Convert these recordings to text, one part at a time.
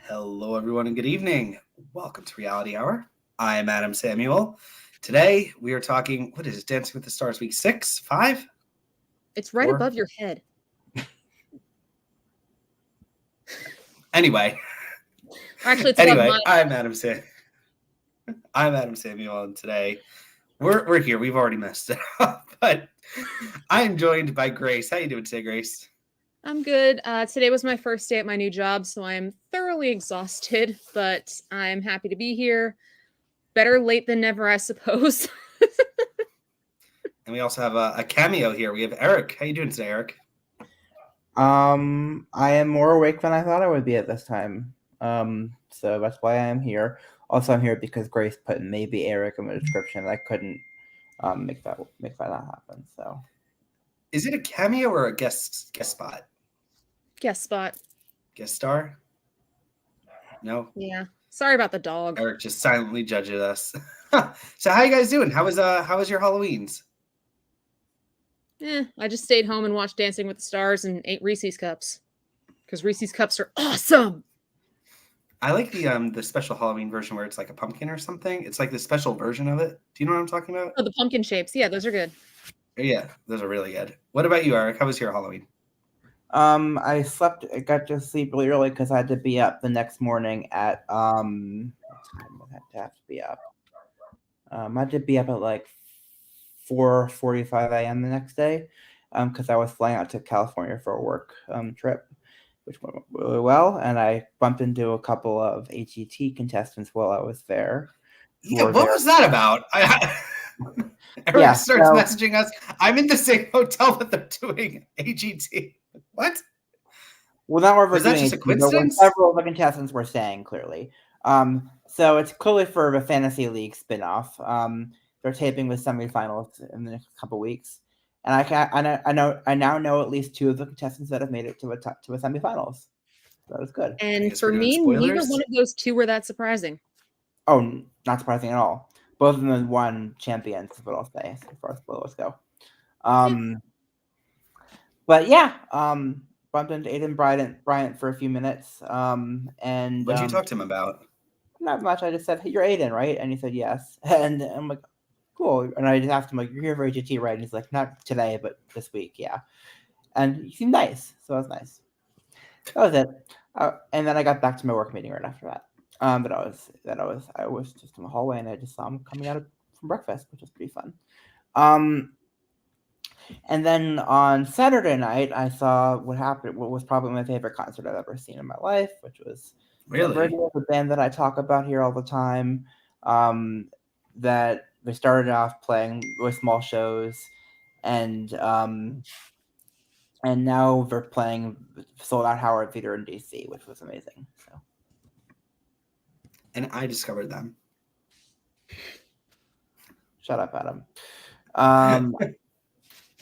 Hello, everyone, and good evening. Welcome to Reality Hour. I am Adam Samuel. Today, we are talking, what is it, Dancing with the Stars, week 6, 5? It's right 4? above your head. Anyway. Actually, it's above mine. I'm Adam Samuel, and today, we're here. We've already messed it up, but I am joined by Grace. How you doing today, Grace? I'm good. Today was my first day at my new job, so I'm thoroughly exhausted, but I'm happy to be here. Better late than never, I suppose. And we also have a cameo here. We have Eric. How you doing today, Eric? I am more awake than I thought I would be at this time. So that's why I am here. Also, I'm here because Grace put maybe Eric in the description. I couldn't make that not happen. So, is it a cameo or a guest spot? Guest spot. Guest star? No. Yeah. Sorry about the dog. Eric just silently judges us. So how you guys doing? How was your Halloweens? I just stayed home and watched Dancing with the Stars and ate Reese's Cups. Because Reese's Cups are awesome! I like the special Halloween version where it's like a pumpkin or something. It's like the special version of it. Do you know what I'm talking about? Oh, the pumpkin shapes. Yeah, those are good. Yeah, those are really good. What about you, Eric? How was your Halloween? I got to sleep really early because I had to be up the next morning at what time would I have to be up? I had to be up at like 4:45 a.m. the next day, because I was flying out to California for a work trip, which went really well, and I bumped into a couple of HET contestants while I was there. Yeah, what was that about? Eric starts messaging us. I'm in the same hotel that they're doing HET. What? Well, not where was that just a coincidence? Several of the contestants were saying clearly. So it's clearly for the Fantasy League spinoff. They're taping the semifinals in the next couple weeks, and I now know at least 2 of the contestants that have made it to the semifinals. That was good. And for me, neither one of those 2 were that surprising. Oh, not surprising at all. Both of them won champions, is what I'll say as far as spoilers go. But yeah, bumped into Aiden Bryant for a few minutes. And what'd you talk to him about? Not much. I just said, "Hey, you're Aiden, right?" And he said, "Yes." And I'm like, "Cool." And I just asked him, like, "You're here for HT, right?" And he's like, "Not today, but this week, yeah." And he seemed nice, so that was nice. That was it. And then I got back to my work meeting right after that. I was just in the hallway and I just saw him coming out from breakfast, which was pretty fun. And then on Saturday night, I saw what was probably my favorite concert I've ever seen in my life, which was a band that I talk about here all the time. That they started off playing with small shows, and now they're playing sold out Howard Theater in DC, which was amazing. So. And I discovered them. Shut up, Adam.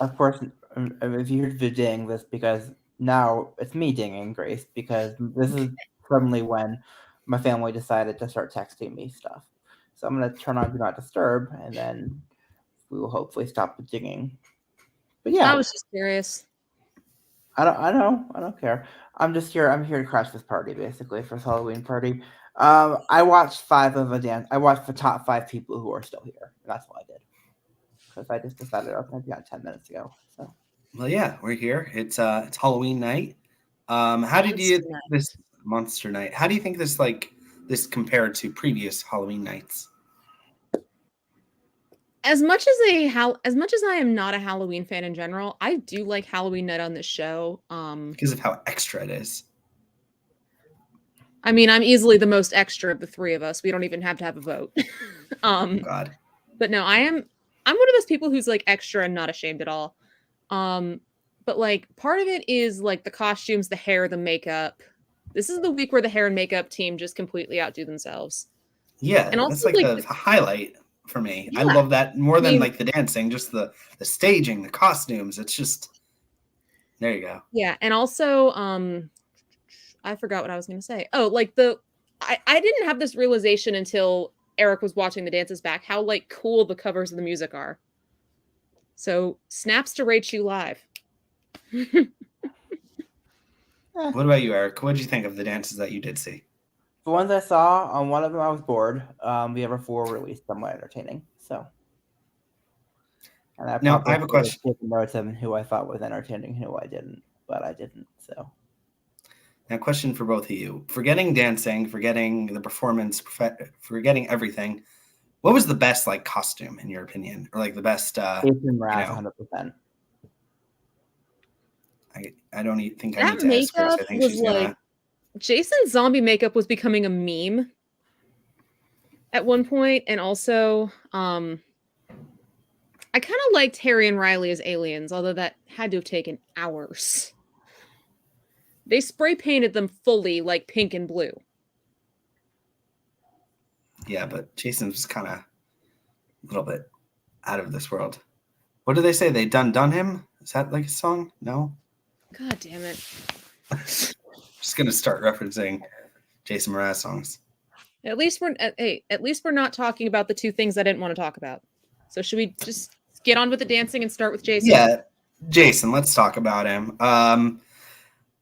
Of course, if you heard the ding, that's because now it's me dinging Grace, because this is suddenly when my family decided to start texting me stuff. So I'm going to turn on Do Not Disturb, and then we will hopefully stop the dinging. But yeah. I was just curious. I don't care. I'm here to crash this party, basically, for this Halloween party. I watched 5 of the dance. I watched the top 5 people who are still here. And that's what I did. Because I just decided I was going to be on 10 minutes ago. So. Well, yeah, we're here. It's Halloween night. How did you this Monster Night? How do you think this compared to previous Halloween nights? As much as I am not a Halloween fan in general, I do like Halloween night on this show. Because of how extra it is. I mean, I'm easily the most extra of the 3 of us. We don't even have to have a vote. God. But no, I'm one of those people who's like extra and not ashamed at all. But like part of it is like the costumes, the hair, the makeup. This is the week where the hair and makeup team just completely outdo themselves. Yeah, and also that's like the highlight for me. Yeah. I love that more than like the dancing, just the staging, the costumes. It's just, there you go. Yeah, and also I forgot what I was going to say. Oh, like I didn't have this realization until Eric was watching the dances back, how like cool the covers of the music are. So snaps to Rate You Live. What about you, Eric? What did you think of the dances that you did see? The ones I saw, on one of them I was bored. The other 4 were at least somewhat entertaining. So, and I Now, probably I have a question. Take notes of who I thought was entertaining, who I didn't, but I didn't. So, Now, question for both of you. Forgetting dancing, forgetting the performance, forgetting everything, what was the best like costume in your opinion, or like the best? Jason Mraz, 100%. I don't think I That need to ask Chris. makeup I think was she's like gonna. Jason's zombie makeup was becoming a meme at one point, and also I kind of liked Harry and Riley as aliens, although that had to have taken hours. They spray painted them fully like pink and blue. Yeah, but Jason was kind of a little bit out of this world. What do they say? They done him? Is that like a song? No. God damn it. Just gonna start referencing Jason Mraz songs. At least we're not talking about the two things I didn't want to talk about. So should we just get on with the dancing and start with Jason? Yeah, Jason. Let's talk about him.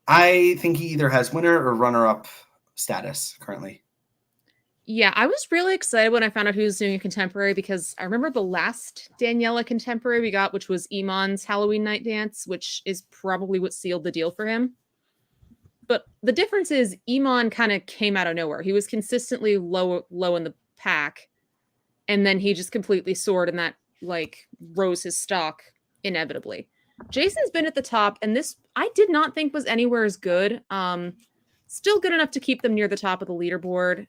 I think he either has winner or runner-up status currently. Yeah, I was really excited when I found out he was doing a contemporary because I remember the last Daniela contemporary we got, which was Iman's Halloween night dance, which is probably what sealed the deal for him. But the difference is Iman kind of came out of nowhere. He was consistently low in the pack, and then he just completely soared, and that like rose his stock inevitably. Jason's been at the top, and this I did not think was anywhere as good. Still good enough to keep them near the top of the leaderboard.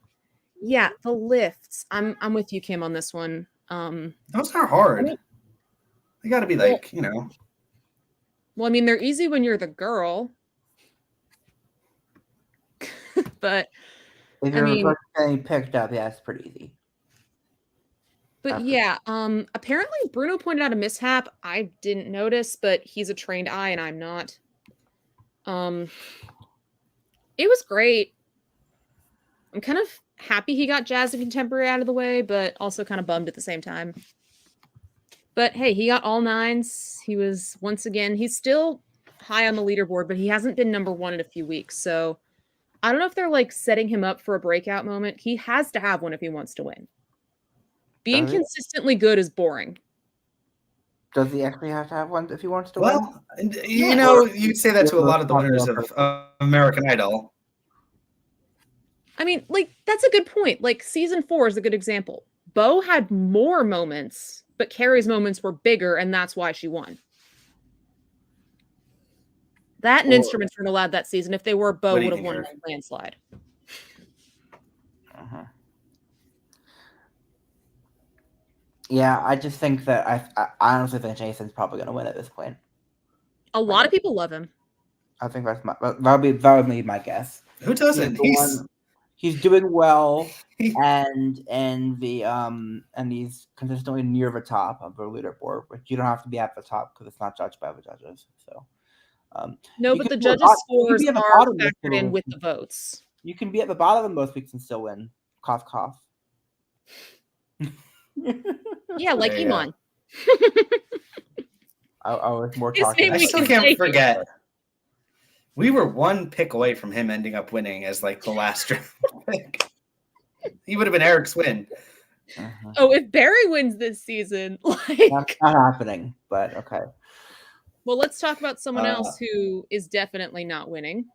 Yeah, the lifts. I'm with you, Kim, on this one. Those are hard. They got to be like, Well, I mean, they're easy when you're the girl. But if you're getting picked up, yeah, it's pretty easy. But yeah, apparently Bruno pointed out a mishap I didn't notice, but he's a trained eye and I'm not. It was great. I'm kind of happy he got jazz and contemporary out of the way, but also kind of bummed at the same time. But hey, he got all 9s. He was once again, he's still high on the leaderboard, but he hasn't been number 1 in a few weeks. So I don't know if they're like setting him up for a breakout moment. He has to have one if he wants to win. Being consistently good is boring. Does he actually have to have one if he wants to win? Well, you say that to a lot of the winners of American Idol. I mean, like, that's a good point. Like, season 4 is a good example. Bo had more moments, but Carrie's moments were bigger, and that's why she won. That and Instruments weren't allowed that season. If they were, Bo would have won a landslide. Yeah, I just think that I honestly think Jason's probably going to win at this point. A lot of people love him. I think that would be my guess. Who doesn't? He's doing well, and he's consistently near the top of the leaderboard. But you don't have to be at the top because it's not judged by the judges. So no, but the judges' scores are factored in with the votes. You can be at the bottom of most weeks and still win. Cough, cough. Yeah, like Iman. I was more talking. I still can't forget. We were 1 pick away from him ending up winning as like the last pick. He would have been Eric's win. Oh, if Barry wins this season, like that's not happening. But okay. Well, let's talk about someone else who is definitely not winning.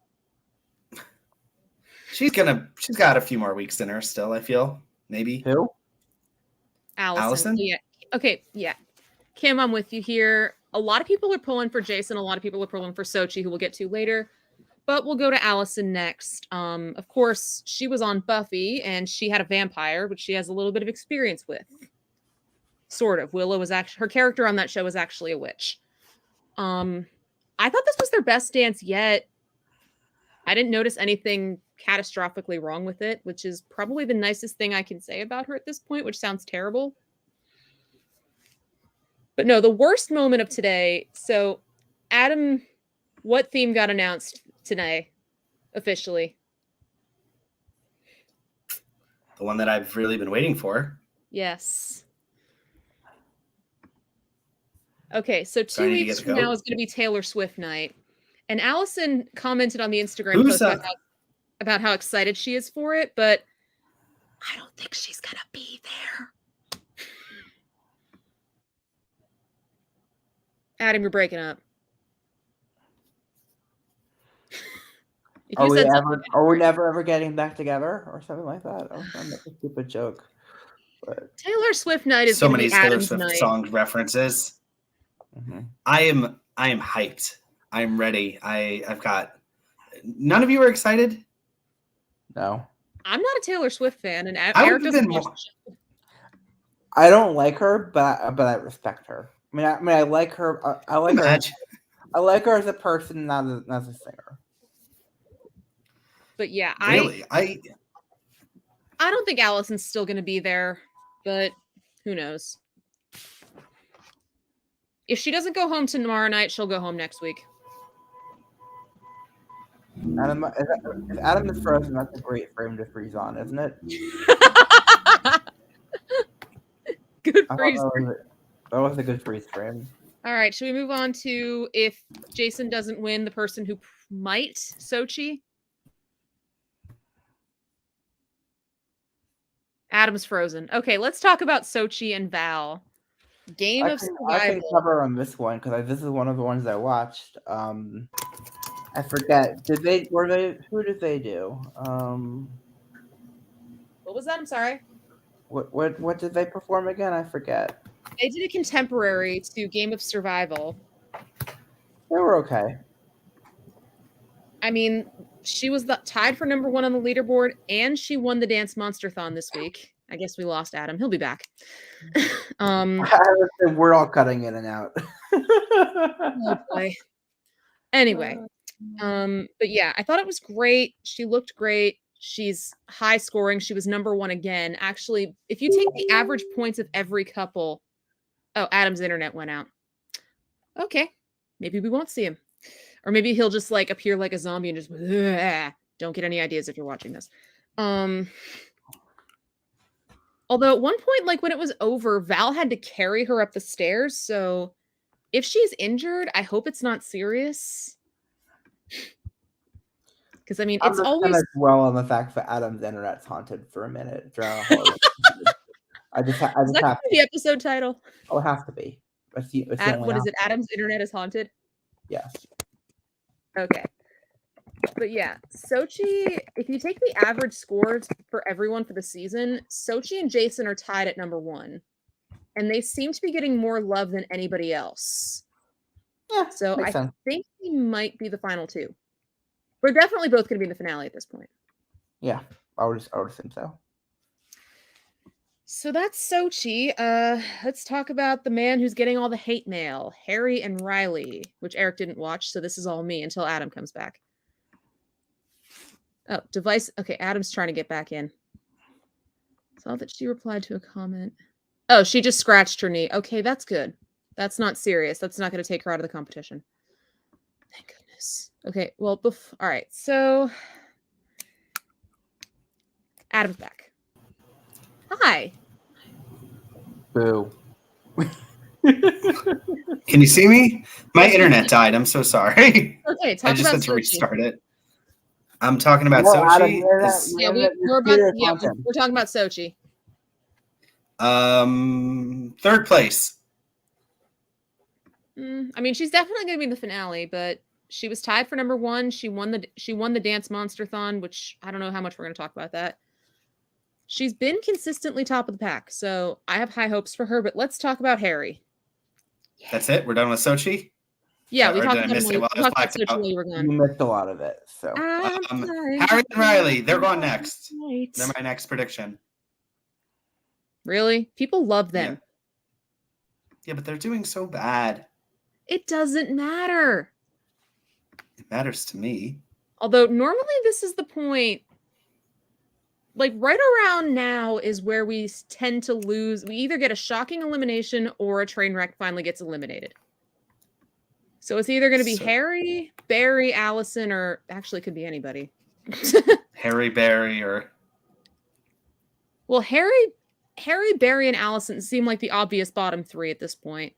She's got a few more weeks in her still, I feel. Maybe. Who? Allison. Yeah. Okay, yeah. Kim, I'm with you here. A lot of people are pulling for Jason. A lot of people are pulling for Sochi, who we'll get to later. But we'll go to Allison next. Of course, she was on Buffy, and she had a vampire, which she has a little bit of experience with. Sort of. Willow was actually her character on that show was actually a witch. I thought this was their best dance yet. I didn't notice anything catastrophically wrong with it, which is probably the nicest thing I can say about her at this point, which sounds terrible. But no, the worst moment of today. So, Adam, what theme got announced today, officially? The one that I've really been waiting for. Yes. Okay, so 2 weeks from now is going to be Taylor Swift night. And Allison commented on the Instagram post about about how excited she is for it, but I don't think she's gonna be there. Adam, you're breaking up. Are we never ever getting back together or something like that? Oh, that's a stupid joke. But Taylor Swift night is so gonna many be Taylor Adam's Swift night. song references. mm-hmm. I am hyped. I'm ready. I've got. None of you are excited? No. I'm not a Taylor Swift fan, and I Eric would have doesn't been watch more. the show. I don't like her, but I respect her. I like her. I like her. I like her as a person, not as a singer. But yeah, really, I don't think Allison's still going to be there, but who knows? If she doesn't go home tomorrow night, she'll go home next week. Adam, if Adam is frozen, that's a great frame to freeze on, isn't it? Good freeze. That was a good freeze frame. All right, should we move on to if Jason doesn't win, the person who might, Sochi? Adam's frozen. Okay, let's talk about Sochi and Val. Game of Survival. I can cover on this one because this is one of the ones I watched. I forget. Who did they do? What was that? I'm sorry. What did they perform again? I forget. They did a contemporary to Game of Survival. They were okay. I mean, she was tied for number 1 on the leaderboard, and she won the Dance Monster-thon this week. I guess we lost Adam. He'll be back. We're all cutting in and out. Oh boy. Anyway, but yeah, I thought it was great. She looked great. She's high scoring. She was number 1 again. Actually, if you take the average points of every couple. Oh, Adam's internet went out. Okay. Maybe we won't see him. Or maybe he'll just like appear like a zombie and just don't get any ideas if you're watching this. Although at one point, like when it was over, Val had to carry her up the stairs. So if she's injured, I hope it's not serious. Because I mean, it's always gonna dwell on the fact that Adam's internet's haunted for a minute. I just have to. The episode title. Oh, it has to be. What is it? Adam's internet is haunted. Yes. Okay. But yeah, Sochi, if you take the average scores for everyone for the season, Sochi and Jason are tied at number 1. And they seem to be getting more love than anybody else. Yeah. So I think they might be the final 2. We're definitely both going to be in the finale at this point. Yeah, I would assume so. So that's Sochi. Let's talk about the man who's getting all the hate mail, Harry and Riley, which Eric didn't watch, so this is all me until Adam comes back. Oh, device. Okay, Adam's trying to get back in. Saw that she replied to a comment. Oh, she just scratched her knee. Okay, that's good. That's not serious. That's not going to take her out of the competition. Thank goodness. Okay, well, all right. So, Adam's back. Hi. Boo. Can you see me? My internet died. I'm so sorry. Okay, I just had to restart it. I'm talking about Sochi. We're talking about Sochi. 3rd place. I mean, she's definitely going to be in the finale, but she was tied for number 1. She won the Dance Monster-thon, which I don't know how much we're going to talk about that. She's been consistently top of the pack, so I have high hopes for her. But let's talk about Harry. Yeah. That's it. We're done with Sochi. Yeah, we talked about Sochi while you were gone. You missed a lot of it. So Harry and Riley, they're going next. Right. They're my next prediction. Really? People love them. Yeah, but they're doing so bad. It doesn't matter. It matters to me. Although normally this is the point. Like right around now is where we tend to lose. We either get a shocking elimination or a train wreck finally gets eliminated. So it's either going to be Harry, Barry, Allison, or actually could be anybody. Harry, Barry, or... Well, Harry, Barry, and Allison seem like the obvious bottom 3 at this point.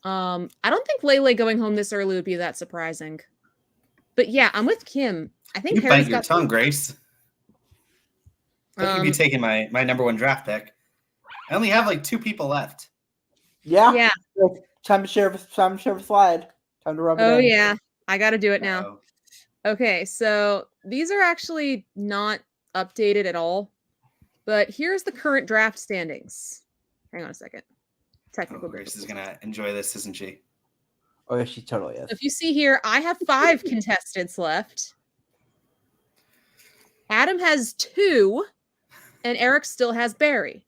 I don't think Lele going home this early would be that surprising. But yeah, I'm with Kim. I think You Harry's bite your got tongue, Grace. Look at you taking my number one draft pick. I only have like 2 people left. Yeah. Time to share a slide. Time to rub it in. Oh yeah. I gotta do it now. Uh-oh. Okay, so these are actually not updated at all. But here's the current draft standings. Hang on a second. Technical Grace is difficulties. gonna enjoy this, isn't she? Oh yeah, she totally is. If you see here, I have 5 contestants left. Adam has 2, and Eric still has Barry.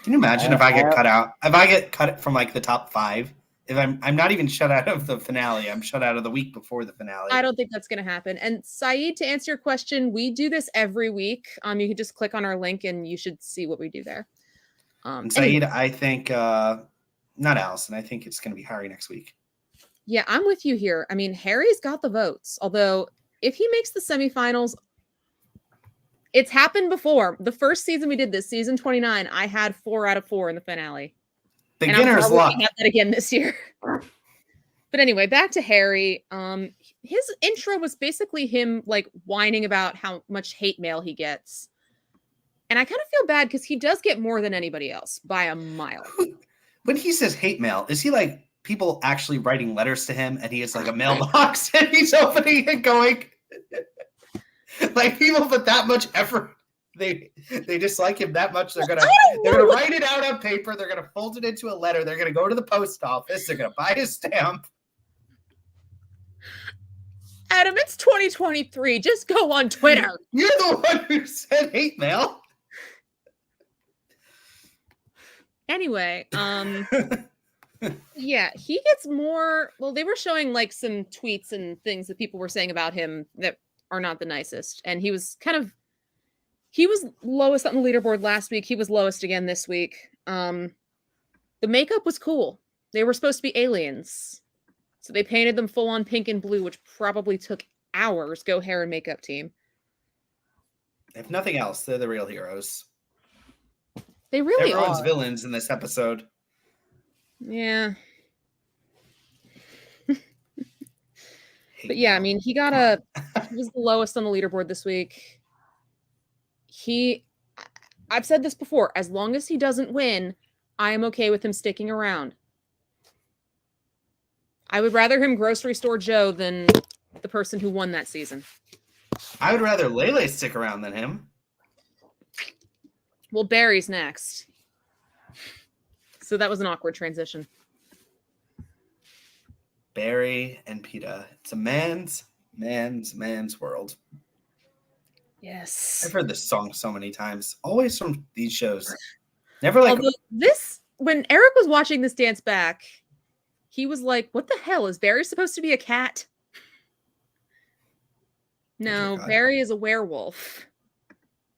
Can you imagine if I get cut out? If I get cut from like the top 5, if I'm not even shut out of the finale, I'm shut out of the week before the finale. I don't think that's going to happen. And Saeed, to answer your question, we do this every week. You can just click on our link and you should see what we do there. And Saeed, I think not Allison. I think it's going to be Harry next week. Yeah, I'm with you here. I mean, Harry's got the votes. Although, if he makes the semifinals, it's happened before. The first season we did this, season 29, I had 4 out of 4 in the finale. Beginner's luck. Have that again this year. But anyway, back to Harry. His intro was basically him like whining about how much hate mail he gets. And I kind of feel bad because he does get more than anybody else by a mile. When he says hate mail, is he like people actually writing letters to him and he has like a mailbox and he's opening and going? Like people put that much effort. They dislike him that much. They're gonna write it out on paper. They're gonna fold it into a letter. They're gonna go to the post office. They're gonna buy a stamp. Adam, it's 2023. Just go on Twitter. You're the one who said hate mail. Anyway, yeah, he gets more. Well, they were showing like some tweets and things that people were saying about him that are not the nicest. And he was lowest on the leaderboard last week. He was lowest again this week. The makeup was cool. They were supposed to be aliens. So they painted them full on pink and blue, which probably took hours. Go hair and makeup team. If nothing else, they're the real heroes. They really Everyone's are. villains in this episode. Yeah. But yeah, I mean, he was the lowest on the leaderboard this week. I've said this before, as long as he doesn't win, I am okay with him sticking around. I would rather him grocery store Joe than the person who won that season. I would rather Lele stick around than him. Well, Barry's next. So that was an awkward transition. Barry and PETA. It's a man's world. Yes. I've heard this song so many times. Always from these shows. Never like when Eric was watching this dance back, he was like, what the hell? Is Barry supposed to be a cat? No, Barry is a werewolf.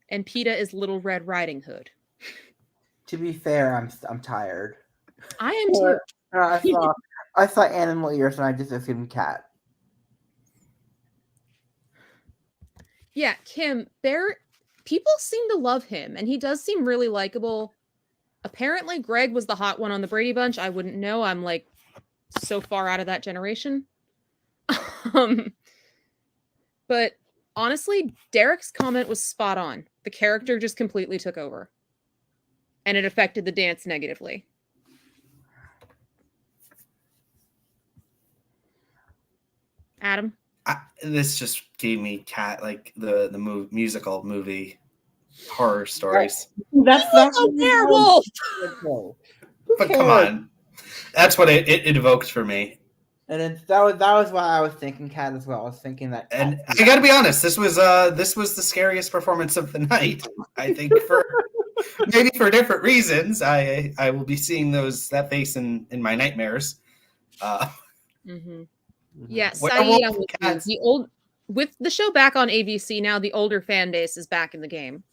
And PETA is Little Red Riding Hood. To be fair, I'm tired. I am too. I saw animal ears and I just assumed cat. Yeah, Kim, people seem to love him, and he does seem really likable. Apparently, Greg was the hot one on the Brady Bunch. I wouldn't know. I'm like so far out of that generation. But honestly, Derek's comment was spot on. The character just completely took over. And it affected the dance negatively. Adam? This just gave me cat like the musical movie horror stories. That's not a werewolf. But come on, that's what it evoked for me. And that was why I was thinking cat as well. I was thinking that. And I got to be honest, this was the scariest performance of the night. I think maybe for different reasons. I will be seeing that face in my nightmares. Yeah, Saeed, with the show back on ABC now, the older fan base is back in the game.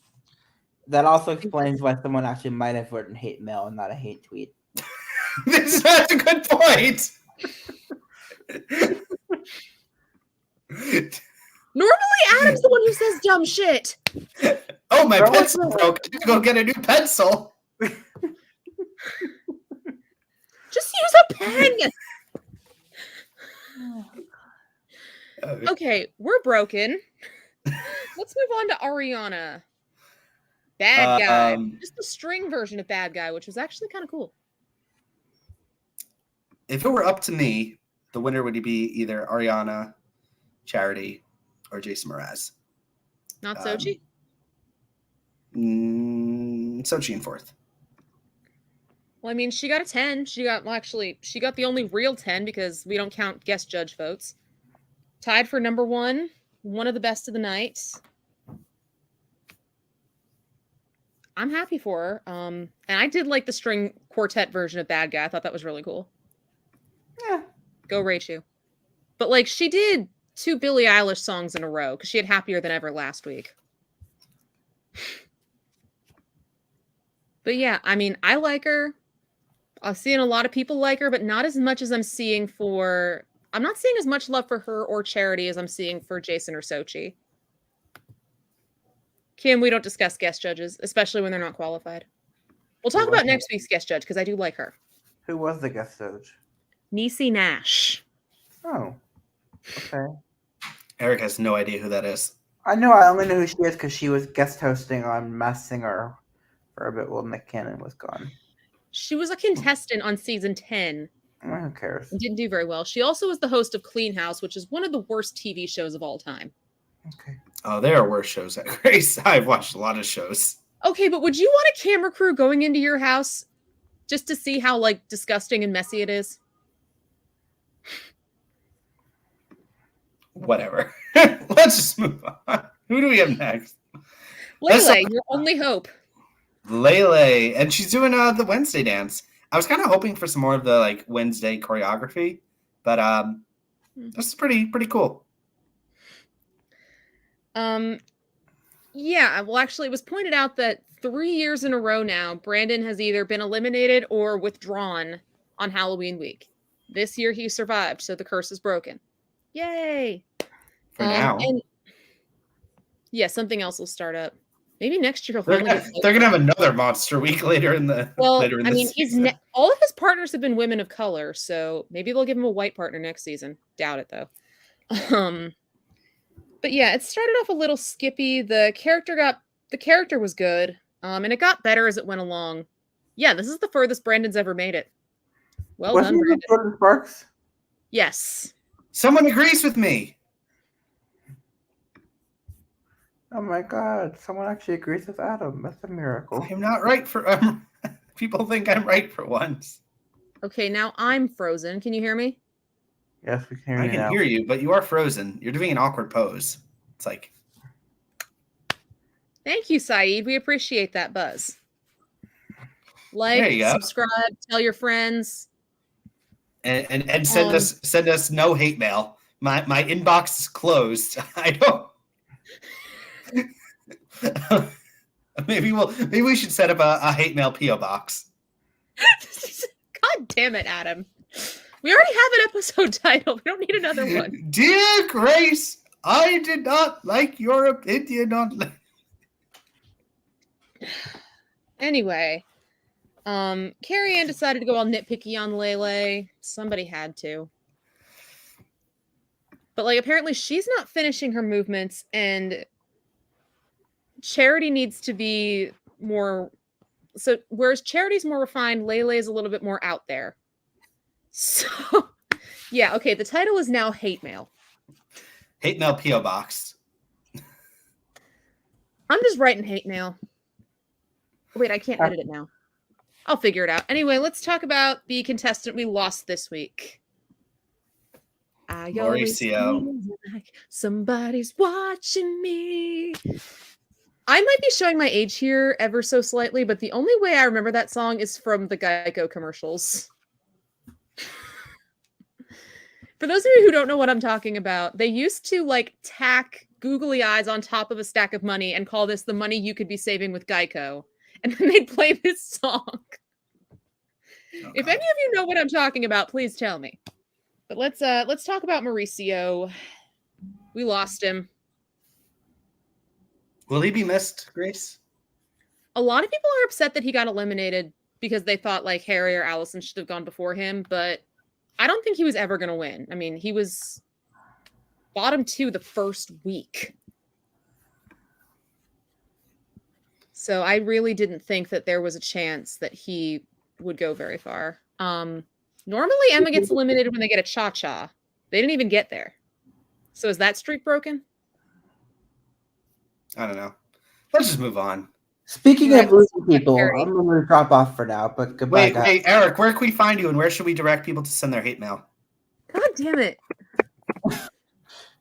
That also explains why someone actually might have written hate mail and not a hate tweet. That's a good point. Normally, Adam's the one who says dumb shit. Oh, my pencil broke. I need to go get a new pencil. Just use a pen. Okay, we're broken. Let's move on to Ariana. Bad guy. Just the string version of bad guy, which was actually kind of cool. If it were up to me, the winner would be either Ariana, Charity, or Jason Mraz. Not Sochi? Sochi in fourth. Well, I mean, she got a 10. She got the only real 10 because we don't count guest judge votes. Tied for number one of the best of the night. I'm happy for her. And I did like the string quartet version of Bad Guy. I thought that was really cool. Yeah. Go Rachel. But like she did 2 Billie Eilish songs in a row because she had Happier Than Ever last week. But yeah, I mean, I like her. I'm seeing a lot of people like her, but not as much as I'm seeing for... I'm not seeing as much love for her or Charity as I'm seeing for Jason or Sochi. Kim, we don't discuss guest judges, especially when they're not qualified. We'll talk about next week's guest judge, because I do like her. Who was the guest judge? Niecy Nash. Oh. Okay. Eric has no idea who that is. I only know who she is because she was guest hosting on Masked Singer for a bit while Nick Cannon was gone. She was a contestant on season 10. Who cares? Didn't do very well. She also was the host of Clean House, which is one of the worst TV shows of all time. Okay. Oh, there are worse shows at Grace. I've watched a lot of shows. Okay, but would you want a camera crew going into your house just to see how, like, disgusting and messy it is? Whatever. Let's just move on. Who do we have next? Lele, your only hope. Lele, and she's doing the Wednesday dance. I was kind of hoping for some more of the like Wednesday choreography, but this is pretty cool. Yeah, well, actually, it was pointed out that 3 years in a row now, Brandon has either been eliminated or withdrawn on Halloween week. This year he survived, so the curse is broken. Yay! For now. And yeah, something else will start up. Maybe next year they're gonna have another monster week later in the. Well, later in I mean, season. all of his partners have been women of color, so maybe they'll give him a white partner next season. Doubt it though. But yeah, it started off a little skippy. The character was good, and it got better as it went along. Yeah, this is the furthest Brandon's ever made it. Well done, Brandon. Jordan Sparks? Yes. Someone agrees with me. Oh my God! Someone actually agrees with Adam. That's a miracle. I'm not right for. People think I'm right for once. Okay, now I'm frozen. Can you hear me? Yes, we can hear you. I can hear you, but you are frozen. You're doing an awkward pose. It's like. Thank you, Saeed. We appreciate that buzz. Like, subscribe, tell your friends, and send us no hate mail. My inbox is closed. I don't. maybe we should set up a hate mail PO box. God damn it, Adam. We already have an episode title. We don't need another one. Dear Grace, I did not like your opinion on. Anyway, Carrie Ann decided to go all nitpicky on Lele. Somebody had to. But like apparently she's not finishing her movements, and Charity needs to be more. So whereas Charity's more refined, Lele is a little bit more out there. So yeah, okay. The title is now Hate Mail. Hate Mail PO Box. I'm just writing hate mail. Wait, I can't edit it now. I'll figure it out. Anyway, let's talk about the contestant we lost this week. Mauricio. Like somebody's watching me. I might be showing my age here ever so slightly, but the only way I remember that song is from the Geico commercials. For those of you who don't know what I'm talking about, they used to like tack googly eyes on top of a stack of money and call this the money you could be saving with Geico. And then they'd play this song. Oh, if any of you know what I'm talking about, please tell me. But let's talk about Mauricio. We lost him. Will he be missed, Grace? A lot of people are upset that he got eliminated because they thought like Harry or Allison should have gone before him, but I don't think he was ever going to win. I mean, he was bottom 2 the first week. So I really didn't think that there was a chance that he would go very far. Normally Emma gets eliminated when they get a cha-cha. They didn't even get there. So is that streak broken? I don't know. Let's just move on. Speaking Right, of losing let's get people, Harry. I'm going to drop off for now, but goodbye, Wait, guys. Eric, where can we find you and where should we direct people to send their hate mail? God damn it.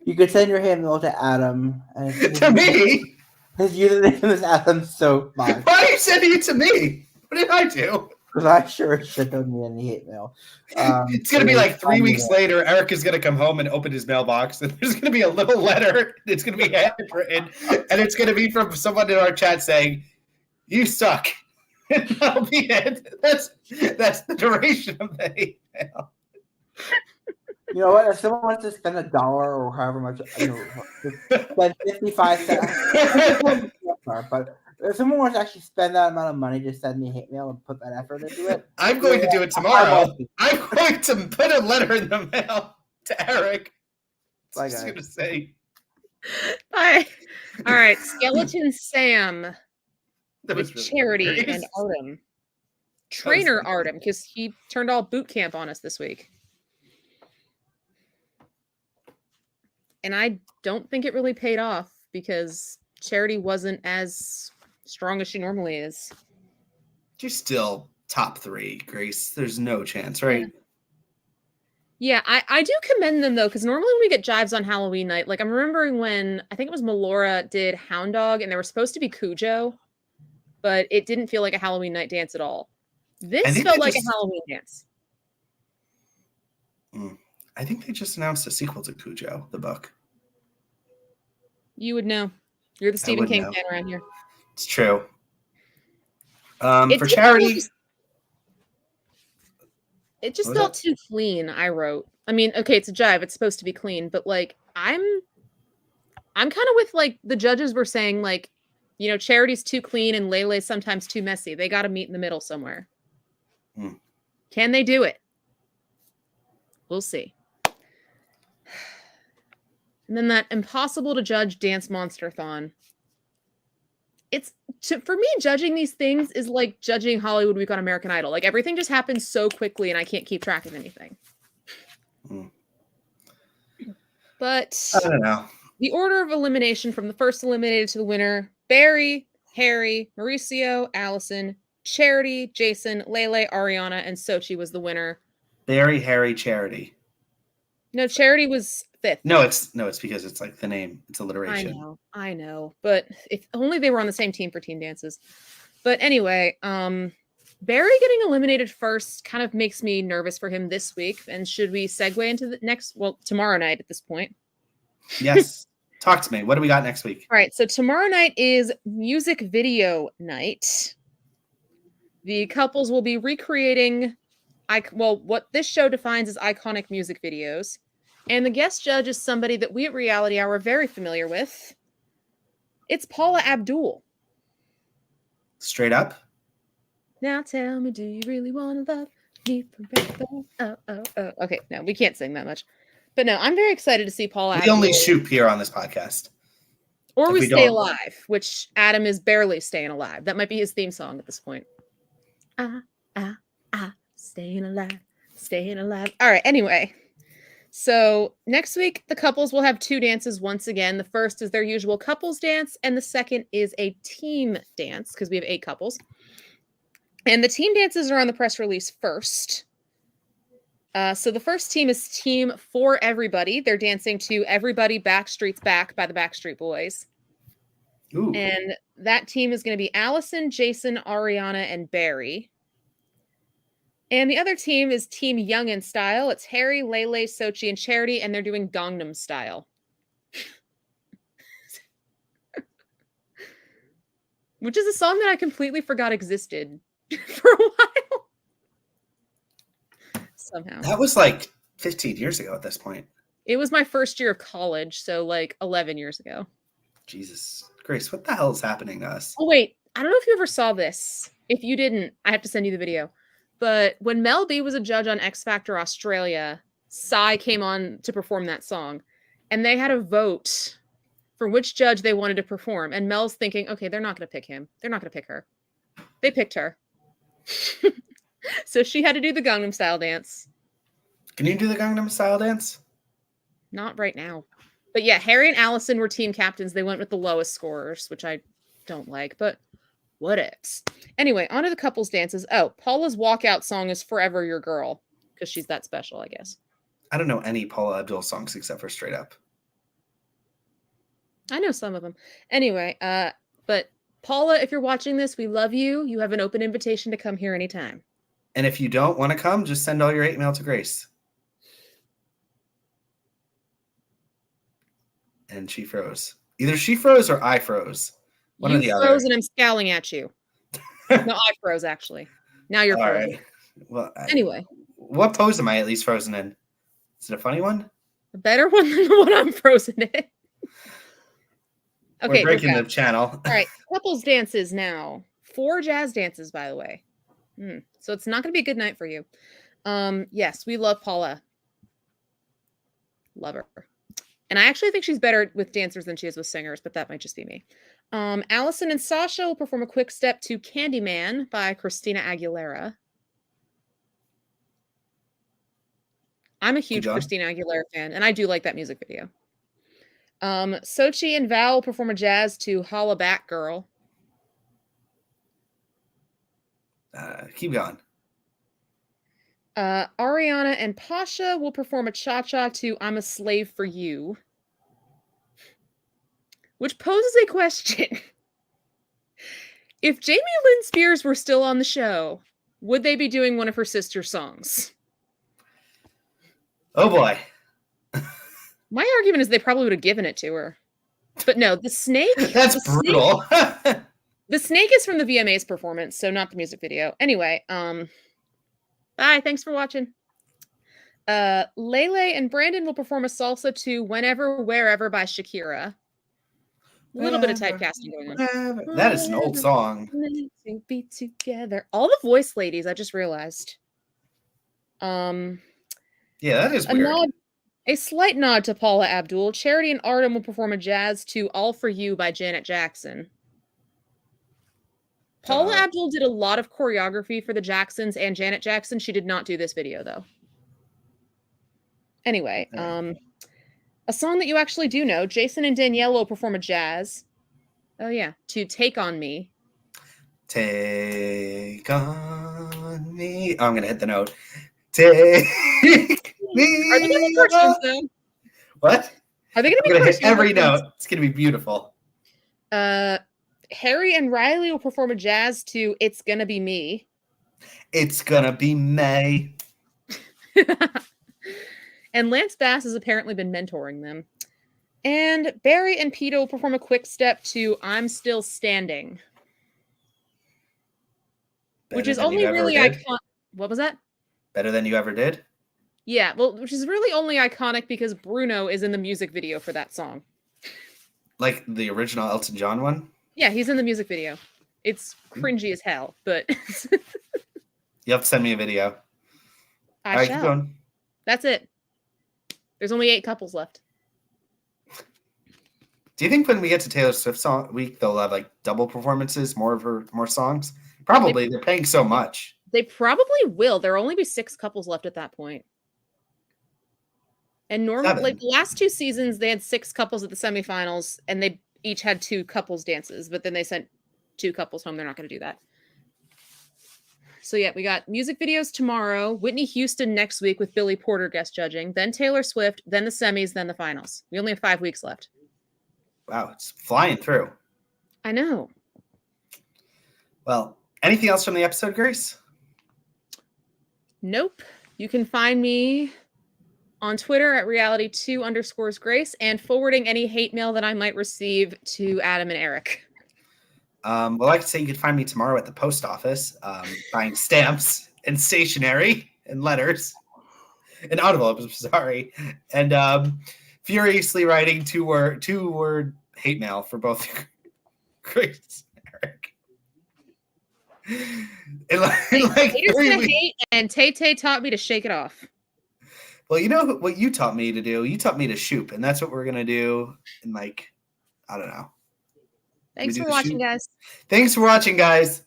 You could send your hate mail to Adam. And To me? his username is Adam Soapbox. Why are you sending it to me? What did I do? Because I sure should have me any hate mail. It's going to be like 3 weeks later. Eric is going to come home and open his mailbox, and there's going to be a little letter. It's going to be handwritten, and it's going to be from someone in our chat saying, "You suck." And that'll be it. That's the duration of the hate mail. You know what? If someone wants to spend $1 or however much, spend 55 cents. But if someone wants to actually spend that amount of money to send me hate mail and put that effort into it, I'm going to do it tomorrow. I'm going to put a letter in the mail to Eric. I was going to say. Bye. All right, Skeleton Sam That with was really Charity hilarious. and Artem. Trainer Artem, because he turned all boot camp on us this week. And I don't think it really paid off because Charity wasn't as strong as she normally is. You're still top 3, Grace. There's no chance, right? Yeah, I do commend them, though, because normally when we get jives on Halloween night, like I'm remembering when, I think it was Melora did Hound Dog, and there was supposed to be Cujo, but it didn't feel like a Halloween night dance at all. This felt like a Halloween dance. I think they just announced a sequel to Cujo, the book. You would know. You're the Stephen King fan around here. It's true. For Charity... It just felt too clean, I wrote. I mean, okay, it's a jive. It's supposed to be clean. But, like, I'm kind of with, like, the judges were saying, like, you know, Charity's too clean and Lele's sometimes too messy. They got to meet in the middle somewhere. Can they do it? We'll see. And then that impossible to judge Dance Monster-thon. For me, judging these things is like judging Hollywood Week on American Idol. Like, everything just happens so quickly and I can't keep track of anything. But I don't know. The order of elimination from the first eliminated to the winner: Barry, Harry, Mauricio, Allison, Charity, Jason, Lele, Ariana, and Sochi was the winner. Barry, Harry, Charity. No, Charity was 5th. No, it's because it's like the name. It's alliteration. I know. But if only they were on the same team for team dances. But anyway, Barry getting eliminated first kind of makes me nervous for him this week. And should we segue into the tomorrow night at this point? Yes. Talk to me. What do we got next week? All right. So tomorrow night is music video night. The couples will be recreating what this show defines as iconic music videos. And the guest judge is somebody that we at Reality Hour are very familiar with. It's Paula Abdul. Straight up? Now tell me, do you really want to love me forever? Oh. Okay, no, we can't sing that much. But no, I'm very excited to see Paula Abdul. We only shoot here on this podcast. Or we stay alive, which Adam is barely staying alive. That might be his theme song at this point. Staying alive. All right, anyway. So next week, the couples will have 2 dances once again. The first is their usual couples dance, and the second is a team dance, because we have 8 couples. And the team dances are on the press release first. So the first team is Team For Everybody. They're dancing to Everybody Backstreet's Back by the Backstreet Boys. Ooh. And that team is going to be Allison, Jason, Ariana, and Barry. And the other team is Team Youngin Style. It's Harry, Lele, Sochi, and Charity, and they're doing Gangnam Style. Which is a song that I completely forgot existed for a while. Somehow. That was like 15 years ago at this point. It was my first year of college, so like 11 years ago. Jesus. Grace, what the hell is happening to us? Oh, wait. I don't know if you ever saw this. If you didn't, I have to send you the video. But when Mel B was a judge on X Factor Australia, Psy came on to perform that song. and they had a vote for which judge they wanted to perform. And Mel's thinking, okay, they're not going to pick him. They're not going to pick her. They picked her. So she had to do the Gangnam Style dance. Can you do the Gangnam Style dance? Not right now. But yeah, Harry and Allison were team captains. They went with the lowest scorers, which I don't like, but what ifs. Anyway, on to the couples dances. Oh, Paula's walkout song is Forever Your Girl, because she's that special, I guess. I don't know any Paula Abdul songs except for Straight Up. I know some of them. Anyway, but Paula, if you're watching this, we love you. You have an open invitation to come here anytime. And if you don't want to come, just send all your hate mail to Grace. And she froze. Either she froze or I froze. One or the other. You froze and I'm scowling at you. No, I froze, actually. Now you're frozen. Right. Well, anyway. What pose am I at least frozen in? Is it a funny one? A better one than the one I'm frozen in. Okay, we're breaking the channel. All right, couples dances now. 4 jazz dances, by the way. So it's not going to be a good night for you. Yes, we love Paula. Love her. And I actually think she's better with dancers than she is with singers, but that might just be me. Allison and Sasha will perform a quick step to Candyman by Christina Aguilera. I'm a huge Christina Aguilera fan, and I do like that music video. Sochi and Val will perform a jazz to Holla Back Girl. Keep going. Ariana and Pasha will perform a cha-cha to I'm a Slave for You. Which poses a question. If Jamie Lynn Spears were still on the show, would they be doing one of her sister's songs? Oh boy. My argument is they probably would have given it to her. But no, the snake... That's brutal. The snake is from the VMA's performance, so not the music video. Anyway, bye. Thanks for watching. Lele and Brandon will perform a salsa to Whenever, Wherever by Shakira. A little bit of typecasting going on. That is an old song. To be together. All the voice ladies, I just realized. Yeah, that is weird. A slight nod to Paula Abdul. Charity and Artem will perform a jazz to All For You by Janet Jackson. Paula Abdul did a lot of choreography for the Jacksons and Janet Jackson. She did not do this video, though. Anyway, a song that you actually do know, Jason and Danielle will perform a jazz. Oh, yeah, to Take On Me. Take on me. Oh, I'm going to hit the note. Take me. Are they going to be cartoons, though? What? Are they going to be cartoons? I'm going to hit every cartoons? note. It's going to be beautiful. Harry and Riley will perform a jazz to It's Gonna Be Me. It's gonna be May. And Lance Bass has apparently been mentoring them. And Barry and Pete will perform a quick step to I'm Still Standing. Which is only really iconic. What was that? Better than you ever did? Yeah, well, which is really only iconic because Bruno is in the music video for that song. Like the original Elton John one? Yeah, he's in the music video. It's cringy as hell, but... You have to send me a video. I shall. Keep going. That's it. There's only 8 couples left. Do you think when we get to Taylor Swift song week, they'll have like double performances, more songs? Probably. They're paying so much. They probably will. There'll only be 6 couples left at that point. And normally, like the last 2 seasons, they had 6 couples at the semifinals, and they each had 2 couples dances, but then they sent 2 couples home. They're not going to do that. So yeah, we got music videos tomorrow, Whitney Houston next week with Billy Porter guest judging, then Taylor Swift, then the semis, then the finals. We only have 5 weeks left. Wow, it's flying through. I know. Well, anything else from the episode, Grace? Nope. You can find me on Twitter at reality2_Grace and forwarding any hate mail that I might receive to Adam and Eric. Well, like I say, you can find me tomorrow at the post office buying stamps and stationery and letters and envelopes, I'm sorry. And furiously writing two-word hate mail for both Grace and Eric. In like 3 weeks. Hate, and Tay-Tay taught me to shake it off. Well, you know what you taught me to do? You taught me to shoot, and that's what we're gonna do in like, I don't know. Thanks do for the watching, shoot? guys. Thanks for watching, guys.